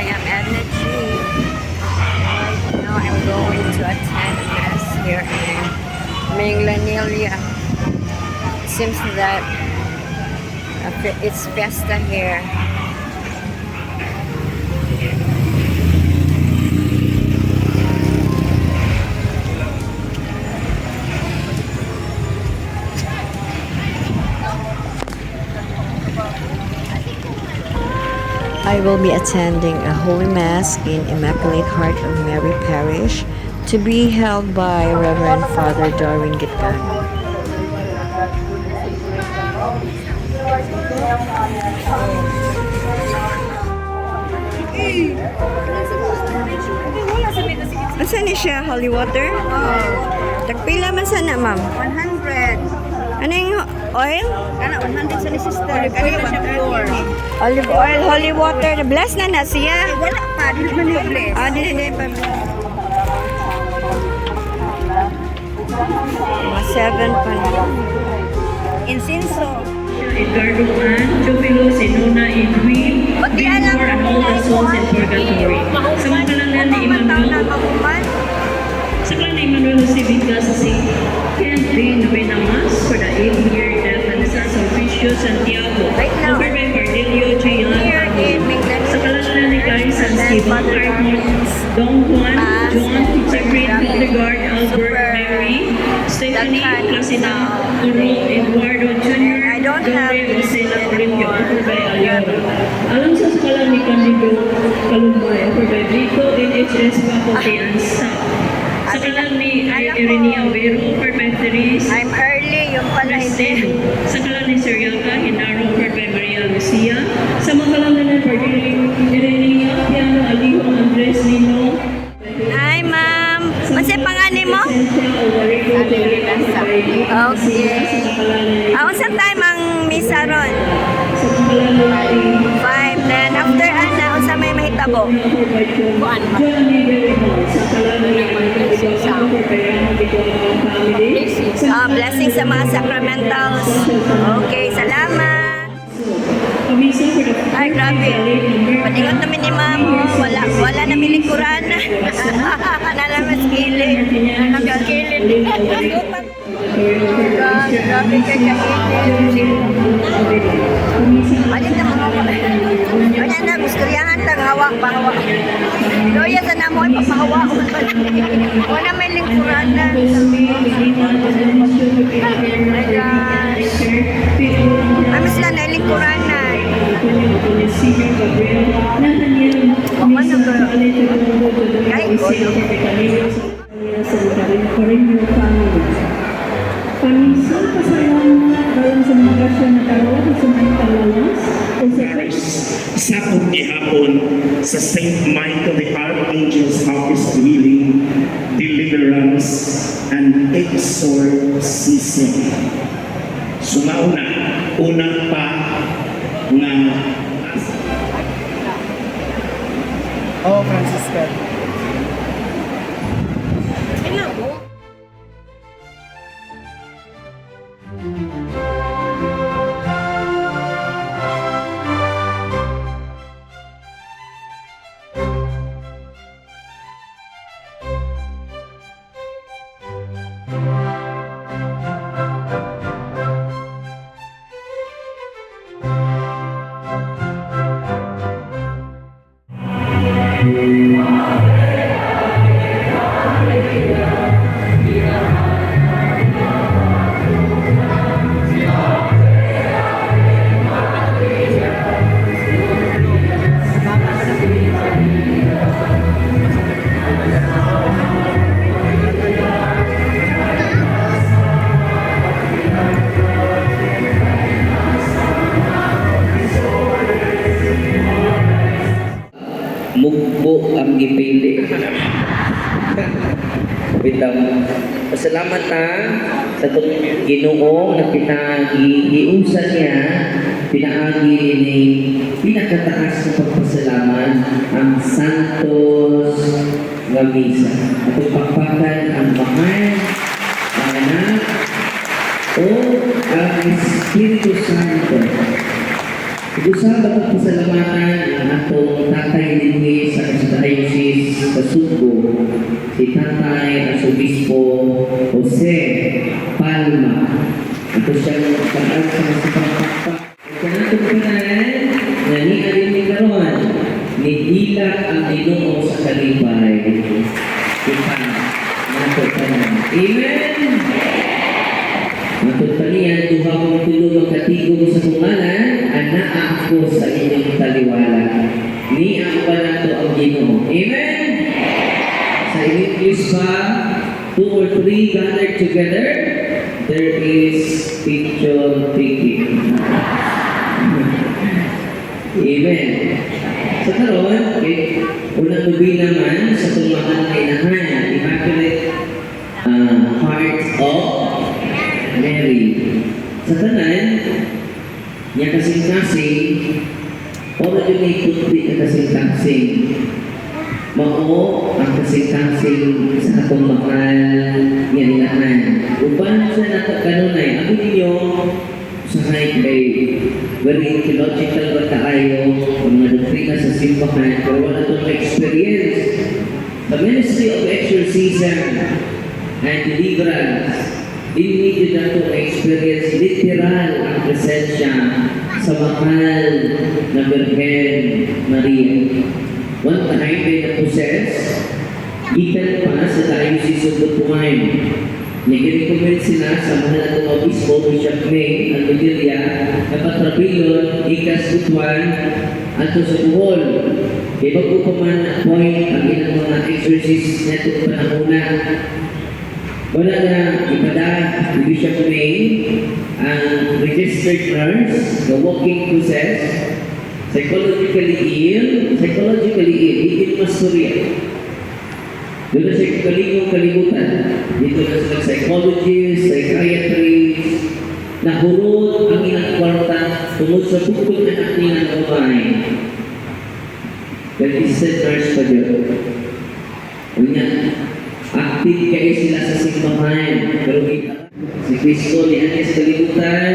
I am energy. Right now I'm going to attend mass here in Minglanilia. It seems that it's fiesta here. I will be attending a Holy Mass in Immaculate Heart of Mary Parish to be held by Reverend Father Darwin Gitano. Asan ni siya? Holy water? Tagpila man sana, ma'am? 100. Ano yung oil? Kana 100 sa ni sister. Kani siya pure. Olive oil, holy water. Bless na na siya. Wala pa, di man ni bless. Di pa. Mga 7 pa na. Incenso. Edgardo Juan, Jubilo, Sinona, Edwin, Bimor, and all the souls in purgatory. Sa mga kalalan ni Emmanuel, sa kalalan ni Emmanuel Josevita sa St. Kent Day Novena Mass for the 8th-year death anniversary of Sulpicio Santiago, offered by Cornelio Gian Aguilar. Sa kalalan ni Gary Sanskiban, Armand, Don Juan, John, Secret, Hildegard, Albert, Mary, Stephanie, Placida, Oro, Eduardo Jr., Dore, Marcela, Corinthio, offered by Aliora. Alang sa kalan ni Candido Kalumbay, offered by Vito, NHS, Faculty, and Staff. Sa kalan ni Irenia Vero, offered by Therese, I'm early, yung pala Marcelo. hindi. Sa kalan ni Seriaca, Hinaro, offered by Maria Lucia. Sa mga kalan ni Irenia, Piano, Aliho, Andres, Nino, Hi, ma'am. Masay pangani mo? Okay. Unsa time ang misa ron? 5. Then after ana, unsa may mahitabo? Kuan ba? Blessing sa mga sacramentals. Okay, salamat. Ay, grabe. Patingot namin ni ma'am. Wala na milikuran. Nalaman skilling. Nagkakilin. Grabe ka kailin. Palit na mga kanya na, gusturyahan tag hawa pa hawa. Loya sa namoy papahawa. Wala may lingkuran na. My gosh. Ay, mas lang na lingkuran na. Ano ba? Kahit ko. Pamisang pasalamat dalam sa mga grasya na karoon sa mga talalas o sa sa paghihapon sa St. Michael the Archangel's Office of Healing, Deliverance, and Exorcism. Sumauna, una pa nga Francisca. Mugbo ang gipili. Bitaw. Pasalamat ta sa Ginoo na pinagiusan niya, pinaagi ni pinakataas na pagpasalamat ang Santos nga Misa. At pagpakpakan ang mahal, ang anak, o ang Espiritu Santo. Gusto ba pasalamatan ang atong tatay dinhi sa Diocese sa Subo, si Tatay Arsobispo Jose Palma. Ito siyang pag-ag sa masipagpakpak. Kaya natutunan na ni Alin karon ni Hilak ang Ginoo sa kalibay. Ipang natutunan. Amen! Matutanian, duha kong tulong ang katigong sa kungalan, anak ako sa inyong taliwala. Ni ang balato ang Ginoo. Amen? Sa English pa, 2 or 3 gathered together, there is picture taking. Amen. Sa karon, unang gabi naman sa tumahan na inahan, Immaculate Heart of Mary. Sa tanan, niya kasing-kasing, o na yun ay putri na kasing-kasing. Mao ang kasing-kasing sa atong mahal niya nilahan. Uban sa nato kanunay, ako ninyo, usahay kay very theological ba tayo, ang mga doktrina sa simbahan, pero wala itong experience. The ministry of exorcism and deliverance, hindi na ito experience literal ang presensya sa mahal na Birhen Maria. One time, they na-possess, gitan pa sa Diocese of Butuan. Nag-recommend sila sa mahal na itong obispo, Bishop May, ang Vigilya, na patrabilon, ikas Butuan, at sa Buhol. Iba po pa man na-appoint ang ilang mga exorcist na itong panahuna. Wala na ipada ni Bishop May ang registered nurse, the walking possessed, psychologically ill, hindi masturya. Doon na siya kalimutan. Dito na sila psychologist, psychiatrist, nahurot ang ilang kwarta tungod sa bukod na nakilang babae. Registered nurse pa dyan. Unya, active kayo sila sa simbahan, pero kita si Kristo ni Anes kalimutan,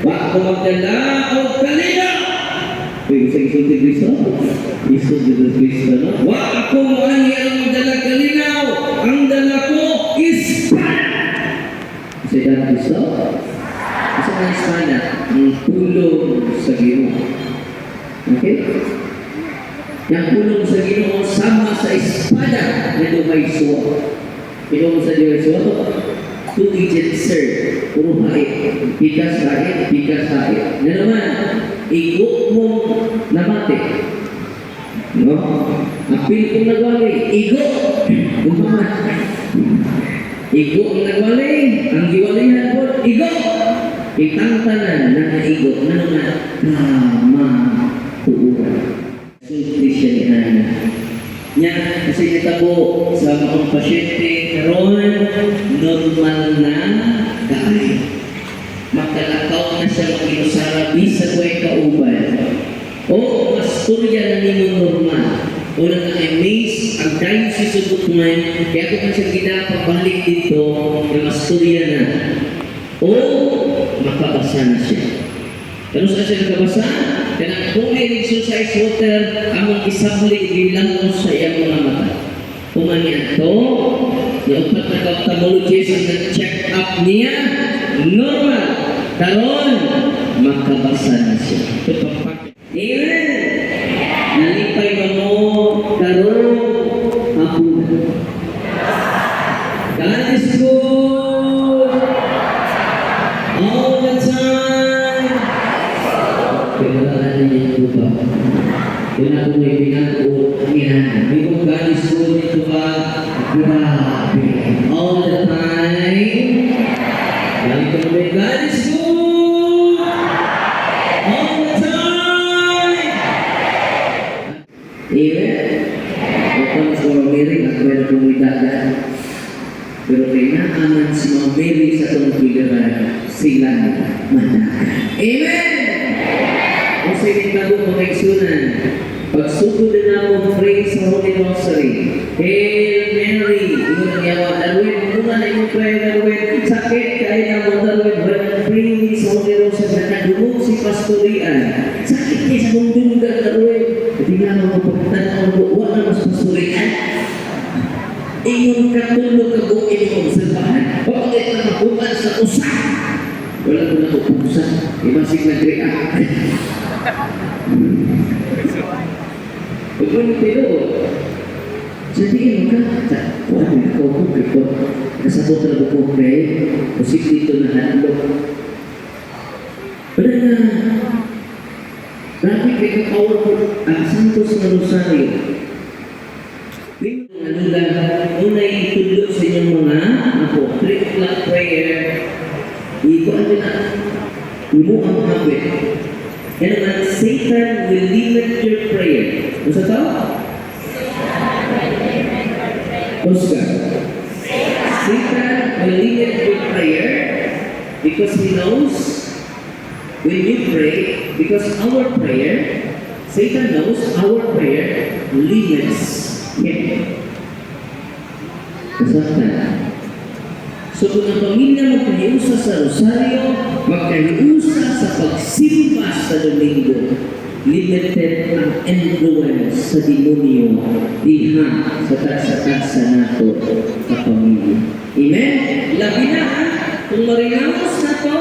wag ko magdala o kalina! Uy, gusto isulti Kristo? Kristo dito Kristo, no? Wag ako magdala kalinaw, ang dala ko is espada! Kasi dala Kristo? Kasi ang espada, ang tulong sa Ginoo. Okay? Yang tulong sa Ginoo sama sa espada na may suwa. Ginoo sa Diyos suwa, two-digit sir, puro haid, pikas haid. Na naman, igo mo namate. No? Apil kong nagwali, igo. Umaman. Igo ang nagwali, ang giwalihan po, igo. Itangtanan na naigo, na naman, kama tuuran. Sulti siya ni Ana. Nya, kasi natabo sa mga pasyente karon normal na kaay. Makalakaw na siya mag-inusara bisag way kauban. O, mas turya na ninyo normal. O na-amaze ang Diocese of Butuan, kaya kung siya ginapabalik dito, mas turya na. O, makabasa na siya. Pero saan siya nakabasa? Kaya kung may exercise water, among isabli bilang mo sa iyang mga mata. Kumanya ito, yung upat na ophthalmologist ang nag-check up niya, normal. Karon, makabasa na siya. Amen! Nalipay ba mo, karon, hapon. God is good all the time. Kailangan niya ito ba? Kung ako may pinag-uot niya, may kung God is good ito ba? Grabe. All the time. Dahil ko may God is good all the time. Amen. Upang sa mga Mary, ako ay napumidagan. Pero kailangan si mga Mary sa itong pigaran, sila manakan. Amen! Kung sa itinagong mga iksunan, pagsugod na ako pray sa Holy Rosary, Hail Mary, yun ang yawa, Darwin, muna na yung prayer, Darwin, sakit, kaya na mo, Darwin, when I'm praying sa Holy Rosary, nagdumog si pastorian. Sakit kayo sa mong dungga na uwi. At nga mga pagtanaw ko, wala mas pastorian. Ingon katulog ka kung inyong obserbahan. Bakit na mabukan sa usak? Wala ko na kupusan. Ibasig nag-react. Pagkong pero, sa tingin mo ka, wala mo ikaw kung ito. Kasabot na mo kung kayo, musik dito na handlo. Wala na, grabe kayo powerful ang Santos na Rosario. Ano lang, unay itulog sa inyong mga ako, 3 o'clock prayer, ikuan din na, imu ang habit. Yan naman, Satan will limit your prayer. Ano sa ito? Oscar. Satan will limit your prayer because he knows when you pray, because our prayer, Satan knows our prayer limits him. Kasama. So kung ang pamilya magkaliusa sa rosaryo, magkaliusa sa pagsimba sa Domingo, limited ang influence sa demonyo diha sa tagsa-tagsa nato sa pamilya. Amen? Labi na, kung marinamos na to,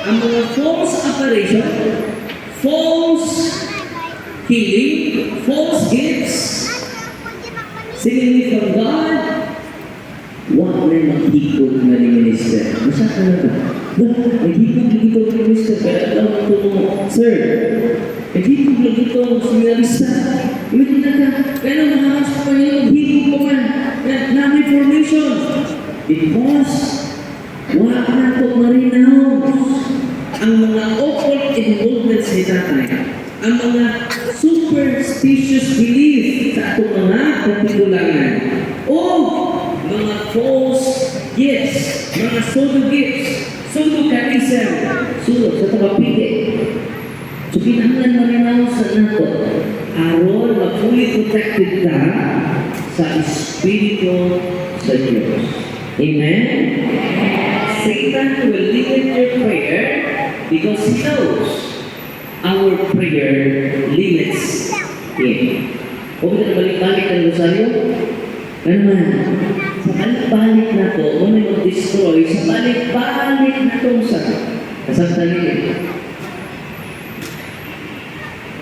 ang mga false apparition, false healing, false gifts, singing from God, wag na maghikot na ni minister. Masa ka na ba? Naghikot na ito ni minister. Kaya alam mo ito mo, sir, naghikot na ito ang seminarista. Imagine na ka, kaya nang mahamas pa niya, naghikot pa man, na-reformation. Because, wag na ito marinaos ang mga occult involvements ni tatay. Ang mga superstitious belief sa itong mga kapitulangan. O mga false gifts, mga pseudo gifts, pseudo-charism, sulod sa tabapiti. So, kinahanglan marinaw sa nato, aron na fully protected ka sa Espiritu sa Diyos. Amen? Satan will limit your prayer because he knows our prayer limits him. Huwag na balik-balik ang Rosario. Ano man, sa balik-balik na to, kung may mag-destroy, sa balik-balik na to sa kasagtali.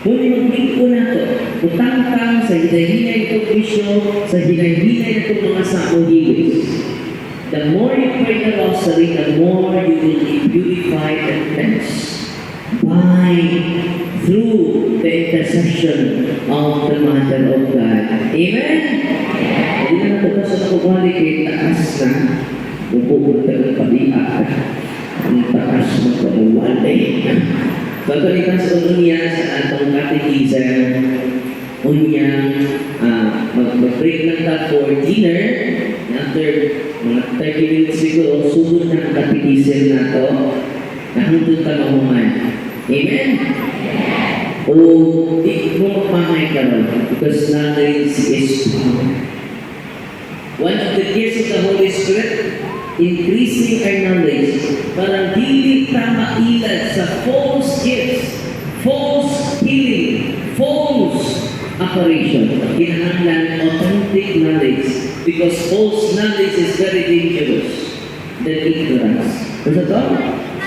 Kung may mag-bingko na to, utang-tang sa hinay-hinay itong bisyo, sa hinay-hinay itong mga samohilis. The more you pray the rosary, the more you will be purified and cleansed by through the intercession of the Mother of God. Amen? Hindi na natin sa nakubalik ay taas na pupunta ng pag-iak. Ang taas na pag-uwalay. Pagkalitan sa unya sa atong catechism, unyang mag-break lang ta for dinner. After mga 30 minutes siguro, sugod na ang catechism na to. Nahantod ka mahuman. Amen? O di mo magmamay ka ron because knowledge is power. One of the gifts of the Holy Spirit, increasing our knowledge, parang dili ta mailad sa false gifts, false healing, false apparition. Kinahanglan authentic knowledge because false knowledge is very dangerous than ignorance. What's that?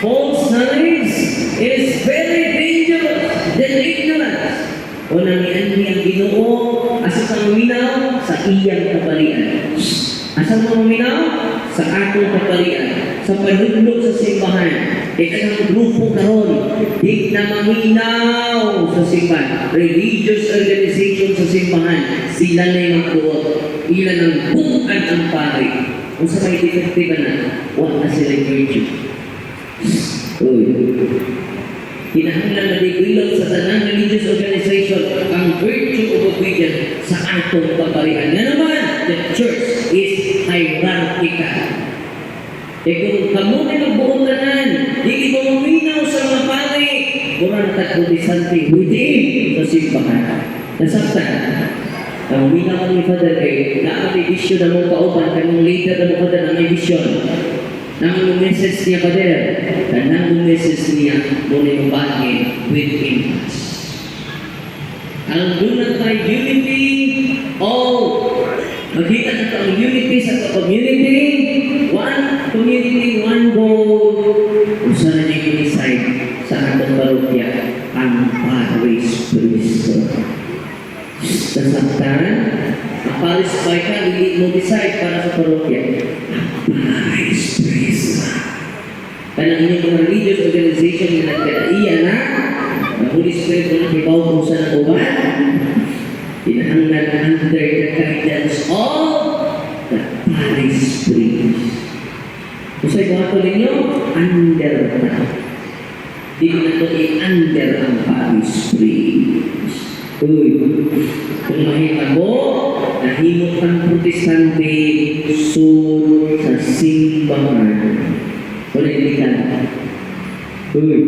False knowledge is very dangerous than ignorance. Unang niyan niyang Ginoo, asa kang minaw sa iyang kapalian. Asa mo minaw? Sa atong kapalian. Sa panudlog sa simbahan. Ang grupo karon, di na maminaw sa simbahan. Religious organization sa simbahan, sila na yung magtuot. Ilan ang bukan ang pari. Kung sa may detective na, wala na sila virtue. Kinahanglan na develop sa tanang religious organization ang virtue of obedience sa atong kaparihan. Nga naman, the church is hierarchical. E kung kamo na magbuotanan, hindi mo maminaw sa mga pari, kurang tagbudisante within sa simbahan. Nasaktan. Ang uminaw ni Father ay naamay vision na mong kauban, kanong later na mong Father na may vision. Nang message niya pa der, dan nang message niya muna yung bagay within us. Ang doon tayo unity, makita na ito ang unity sa community, one community, one goal. Usa na niya i-decide sa atong parokya ang Paris Priesthood. Nasaktan, ang Paris by ka, hindi mo decide para sa parokya. Paris Priesthood. Kanang inyong mga religious organization na nagkaiya na, ang Holy Spirit mo na kibaw kung saan ang uban. Pinahanggan under the guidance of the Paris Priesthood. Kung sa'yo mga ito ninyo, under na. Di na ito i-under ang Paris Priesthood. Uy, kung mahita mo, nahimot ang protestante sunod sa simbahan. Wala hindi ka. Uy,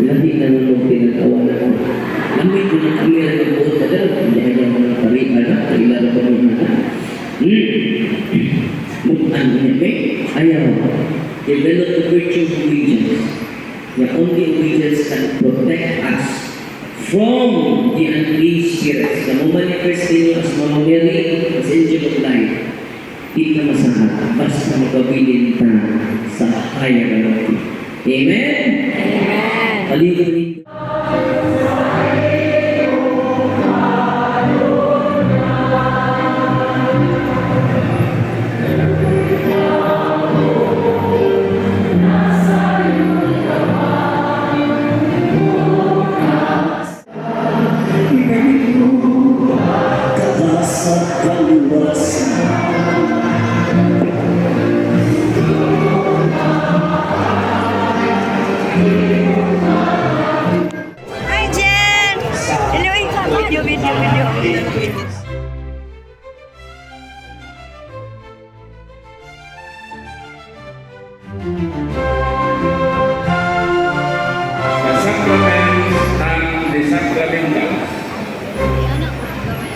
lahi na nung pinagawa na ko. Amin ko na kami na nagbuot na dahil hindi ayaw mo ng pariba na, kailangan ko ng mga. Ano niya ba? Ayaw. Develop the virtue of obedience. The only obedience can protect us from the unclean spirits. The moment you first in as Mama Mary, as angel of light, di ka masahat, basta magpabilin ka sa higher reality. Amen? Amen. Paligorin. Hi, Jen! Hello, video. Sa sacrament ng desakramental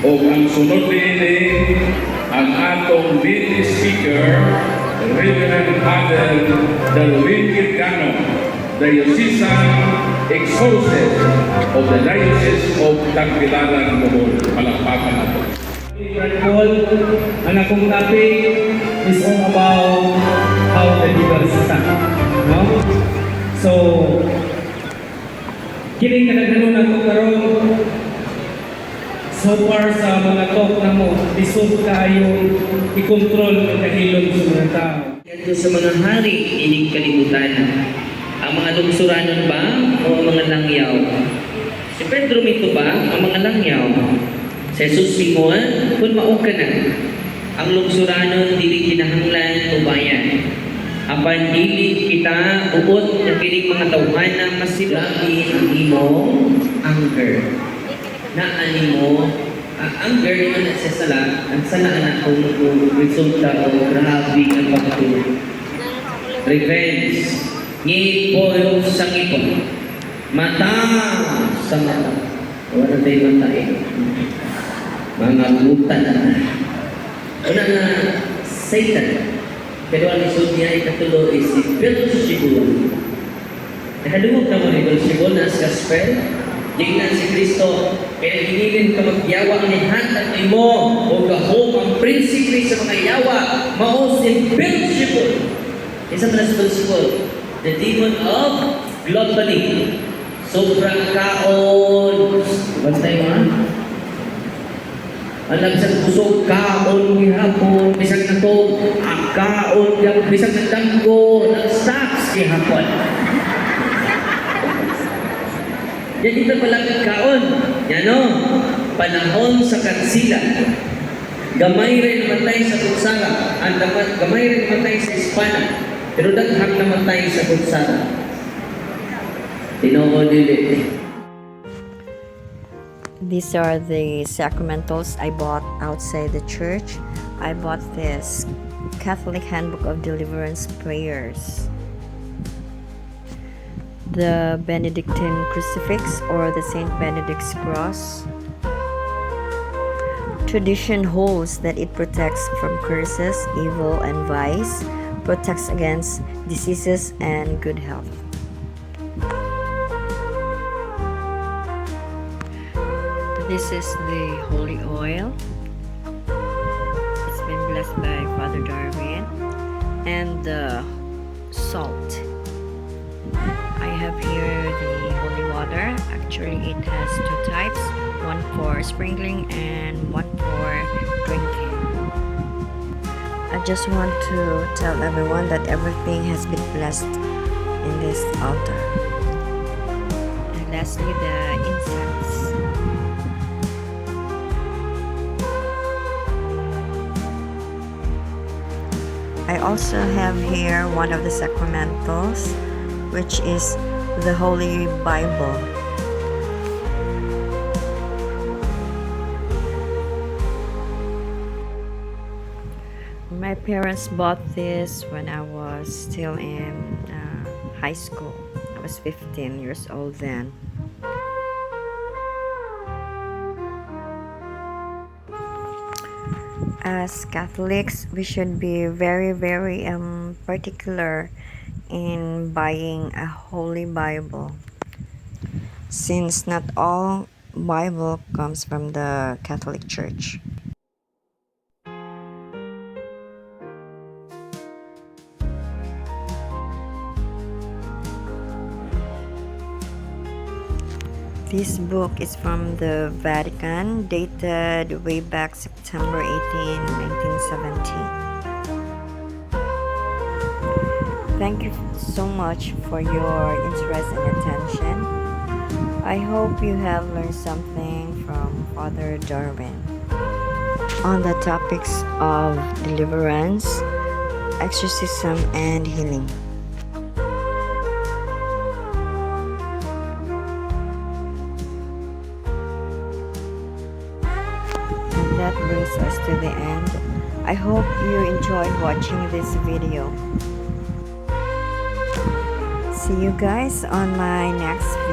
o ang sunod niini ang atong lead speaker, Reverend Father Darwin Kirkano, Diocesan Exorcist of the Diocese of Tagbilaran, Bohol. Palakpakan nato. Paul, ang akong topic is all about how the legal system. No? So, kining kanagano na ko karon so far sa mga talk na mo, disod kayo i-control ang kahilom sa mga tao. Ito sa mga hari, ining kalibutan. Ang mga lungsuranon ba o ang mga langyaw? Si Pedro mito ba ang mga langyaw? Si Jesus Simon, kung maog ka na. Ang lungsuranon, dili kinahanglan ubayan. Apan dili kita ubot na kining mga tawhan na masilabi ang imong anger. Na animo, ang anger naman na sa sala, ang sala na kung resulta o grabe ang pagtulog. Revenge. Ngipon sa ngipon. Mata sa mata. Wala tayo mata eh. Mga butan na. Una na, Satan. Pero ang isod niya ikatulo is si Beelzebul. Nakadungog naman ni Beelzebul na sa gospel. Tingnan si Kristo, pero hinilin ka magyawa ni hatag mo o gahom ang prinsipe sa mga yawa, mao si Beelzebul. Isa pa na si Beelzebul, the demon of gluttony. Sobrang kaon. Bantay mo ha? Alam sa puso, kaon gihapon, bisag na to, kaon, bisag na tanggo, nag-stocks gihapon. Yan dito pala kaon. Yan o, panahon sa kansila. Gamay rin namatay sa kutsara. Gamay rin namatay sa espana. Pero daghang namatay sa kutsara. Tinoo dili. These are the sacramentals I bought outside the church. I bought this Catholic Handbook of Deliverance Prayers, the Benedictine Crucifix or the Saint Benedict's Cross. Tradition holds that it protects from curses, evil, and vice, protects against diseases and good health. This is the holy oil. It's been blessed by Father Darwin. And the salt. I have here the holy water. Actually, it has two types, one for sprinkling and one for drinking. I just want to tell everyone that everything has been blessed in this altar. And lastly, the incense. I also have here one of the sacramentals, which is the Holy Bible. My parents bought this when I was still in high school. I was 15 years old then. As Catholics, we should be very particular in buying a Holy Bible, since not all Bible comes from the Catholic Church. This book is from the Vatican, dated way back September 18, 1917. Thank you so much for your interest and attention. I hope you have learned something from Father Darwin on the topics of deliverance, exorcism, and healing. That brings us to the end. I hope you enjoyed watching this video. See you guys on my next video.